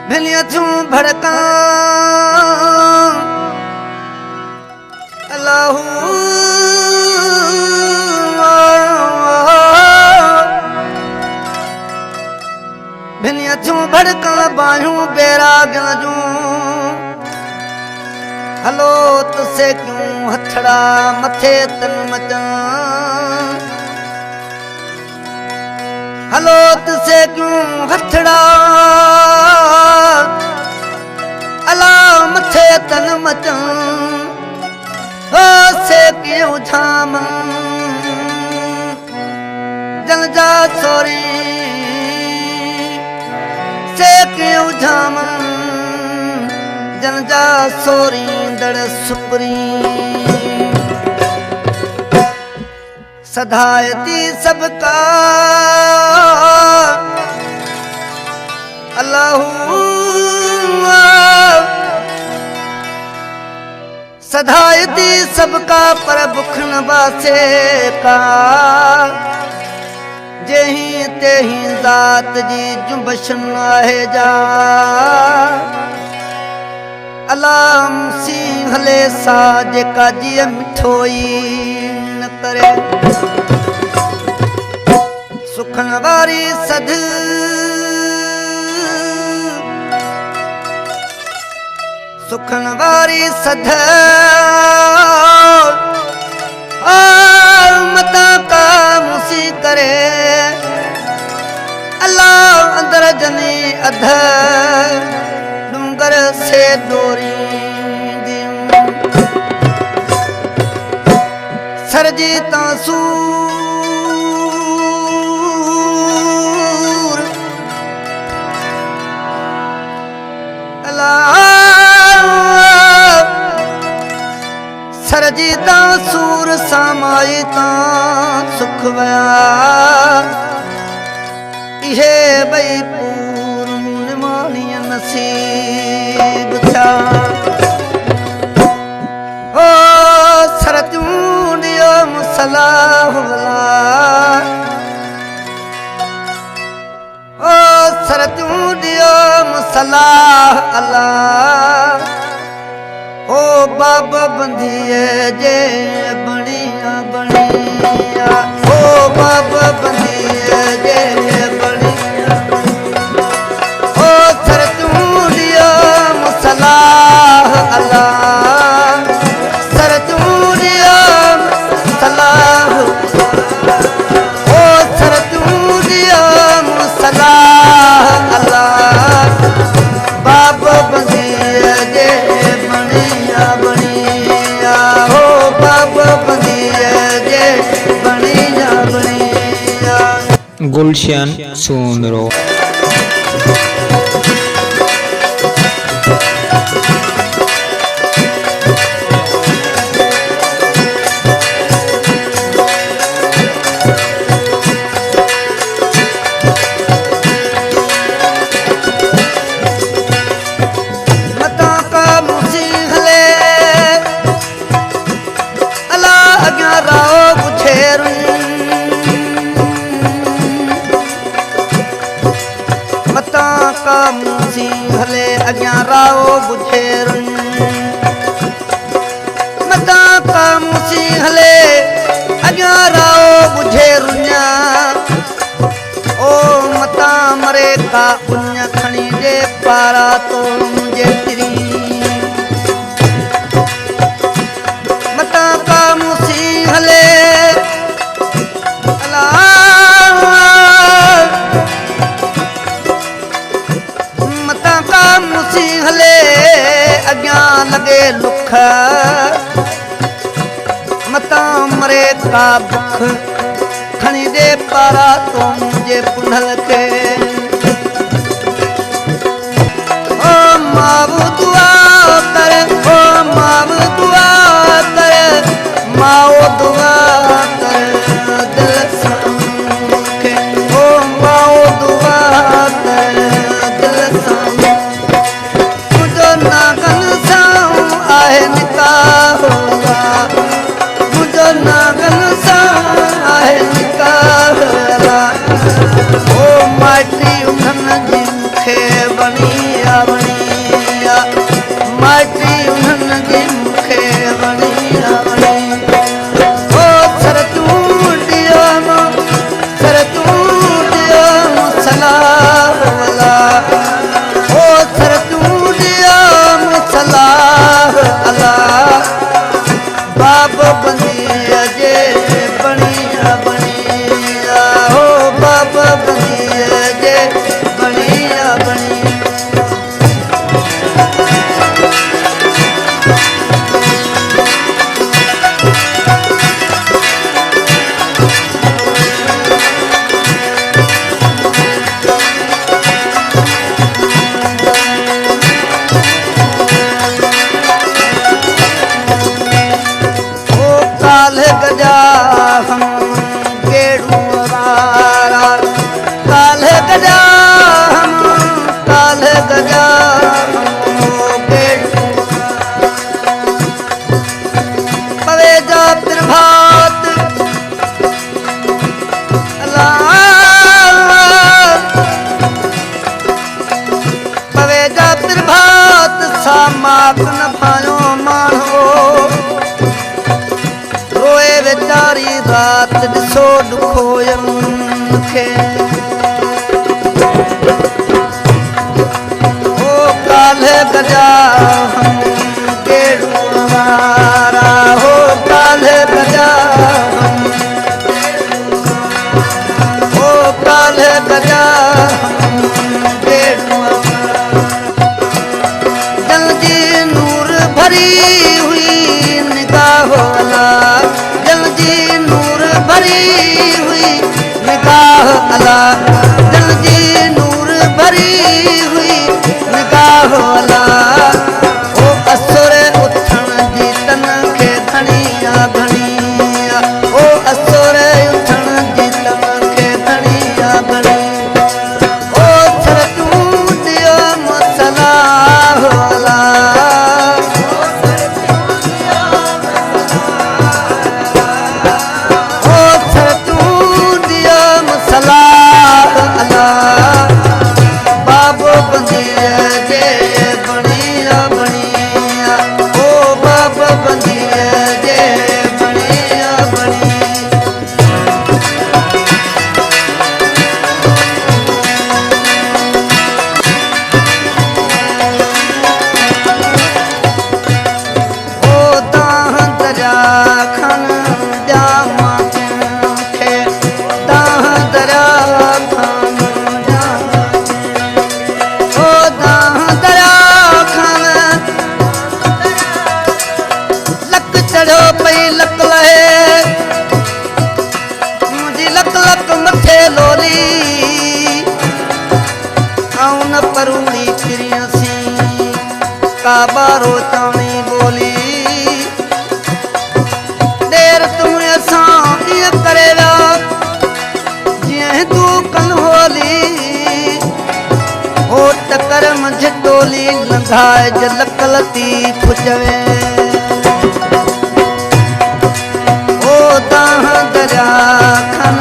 भिलिया छूं भड़का अल्लाहू भिलिया छूं भड़का बायूं बेरा गलजूं हलो तुसे क्यों हथड़ा मथे तन मचा हलो तुसे क्यों हथड़ा अला मथे तन मचा हो से क्यों झाम जल जा सोरी से क्यों झाम जल जा सोरी दड़ सुपरी सदायती सबका अल्लाहू सदायती सबका पर भुख न बासे का जेही तेही ज़ात जी जुंबशन आहे जा अलाम सी हले सा जेका जी मिठोई न करे सुखन वारी सद सुखन वारी सद मता का मुसी करे अल्लाह अंदर जनी अध डूंगर से डोरी सरजी तांसू सरजीता सूर सामायिता सुख वया इहे बई पूर्ण मानिय नसीब था ओ सरतूंडियो मुसलाह ओ सरतूंडियो मुसलाह अल्लाह ओ बाबा बंधिए जे बनिया बनिया ओ बाबा बंधिए जे बनिया ओ सरतूंडिया मुसलाह अल्लाह सरतूंडिया मुसलाह ओ सरतूंडिया मुसलाह अल्लाह बाबा बंधिए जे गुलशन सोनरो मता का मुसीहले अला अग्या राओ बुझेरू मता का मुसीहले अग्या राओ बुझेरू मता का मुसीहले अग्या राओ बुझेरुन्या ओ मता मरे का उन्या खणी दे पारा तो मुझे तिरी मता का मुसीहले मता का मुसीहले अग्या लगे लुख मता मरे का भुख खणी दे पारा तो मुझे पुनल के ओ माव दुआ कर ओ माव दुआ कर माओ दुआ कर दिल के ओ माओ दुआ कर दिल मुझो नागन सां आहे निकाह होगा मुझो नागन सां आहे निकाह ओ माटी वणी माटी उन्हनि जी मूंखे वणी ओ सर तूं ॾियो सर तूं ॾियो सलाह अला ओ सर तूं ॾियो सलाह अला बाब बंदीअ जे बणिया बणिया हो बाब बंदीअ जे बणिया बणिया गजा हम गेड़ू वारा काले गजा हम काले गजा गेड़ू पवे जा प्रभात पवे जा प्रभात सामाक न भायो मानो वेचारी रात ॾिसो ॾुखोयनि खे ओ काल्ह गजा हम गेड़ू वारा हो काल्ह गजा हम ओ काल्ह गजा हम गेड़ू जल जी नूर भरी हुई निगाह अला नूर भरी हुई निगाह अला दिल जी नूर भरी हुई निगाह अला ओ असुर उथण जी तन खे धणिया धणिया ओ असुर उथण जी तन खे धणिया धणिया ओ सर तूं ॾियो सलाह अला बाबो बंदीअ जे बणिया बणिया ओ बाबो बंदीअ जे बणिया बणिया ओ तां दरिया खन ॾियां खे तां दरिया खन चढ़ो पई लक लहे मुंहिंजी लक लक मथे लोली आऊं न परूड़ी फिरियसी काबारो चाणी बोली देर तूं असां ईअं करे विया जीअं तूं कन होली हो टकर मंझ टोली लंघाए लक लती फुचवे ओ तां दरिया खन